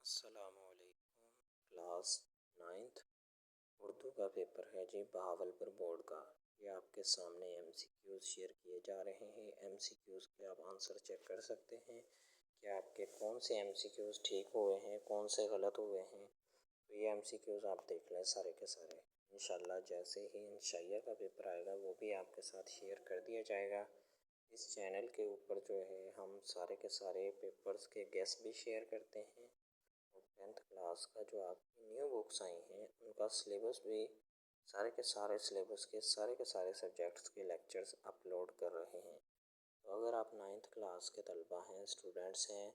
السلام علیکم class 9th Urdu کا پیپر ہے جی بہاولپور بورڈ کا۔ یہ آپ کے سامنے ایم سی کیوز شیئر کیے جا رہے ہیں۔ ایم سی کیوز کے آپ آنسر چیک کر سکتے ہیں کہ آپ کے کون سے ایم سی کیوز ٹھیک ہوئے ہیں، کون سے غلط ہوئے ہیں۔ تو یہ ایم سی کیوز آپ دیکھ لیں سارے کے سارے۔ انشاءاللہ جیسے ہی انشائیہ کا پیپر آئے گا وہ بھی آپ کے ساتھ شیئر کر دیا جائے گا۔ اس چینل کے اوپر جو ہے ہم سارے کے سارے پیپرز کے گیس بھی شیئر کرتے ہیں، اور 10th کلاس کا جو آپ کی نیو بکس آئی ہیں ان کا سلیبس بھی سارے کے سارے سلیبس کے سارے سبجیکٹس کے لیکچرز اپلوڈ کر رہے ہیں۔ تو اگر آپ 9th کلاس کے طلبہ ہیں، اسٹوڈنٹس ہیں،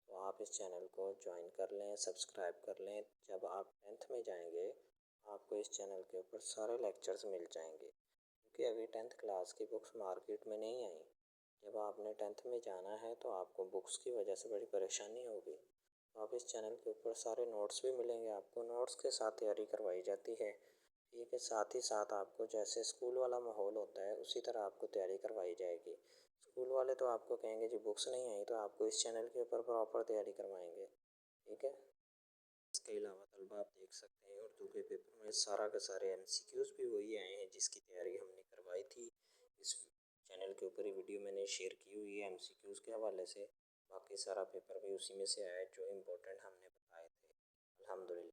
تو آپ اس چینل کو جوائن کر لیں، سبسکرائب کر لیں۔ جب آپ 10th میں جائیں گے آپ کو اس چینل کے اوپر سارے لیکچرز مل جائیں گے، کیونکہ ابھی 10th کلاس کی بکس مارکیٹ میں نہیں آئیں۔ جب آپ نے 10th میں جانا ہے تو آپ کو بکس کی وجہ سے بڑی پریشانی ہوگی۔ آپ اس چینل کے اوپر سارے نوٹس بھی ملیں گے آپ کو، نوٹس کے ساتھ تیاری کروائی جاتی ہے۔ ٹھیک ہے، ساتھ ہی ساتھ آپ کو جیسے اسکول والا ماحول ہوتا ہے اسی طرح آپ کو تیاری کروائی جائے گی۔ اسکول والے تو آپ کو کہیں گے جی بکس نہیں آئیں، تو آپ کو اس چینل کے اوپر پراپر تیاری کروائیں گے۔ ٹھیک ہے، اس کے علاوہ طلبہ آپ دیکھ سکتے ہیں اردو کے پیپر میں سارا کے سارے ایم سی کیوز بھی وہی آئے ہیں جس کی تیاری ہم نے کروائی تھی۔ اس چینل کے اوپر ہی ویڈیو میں نے شیئر کی ہوئی ہے ایم سی کیوز کے حوالے سے، باقی سارا پیپر بھی اسی میں سے آیا ہے جو امپورٹنٹ ہم نے بتائے تھے۔ الحمدللہ۔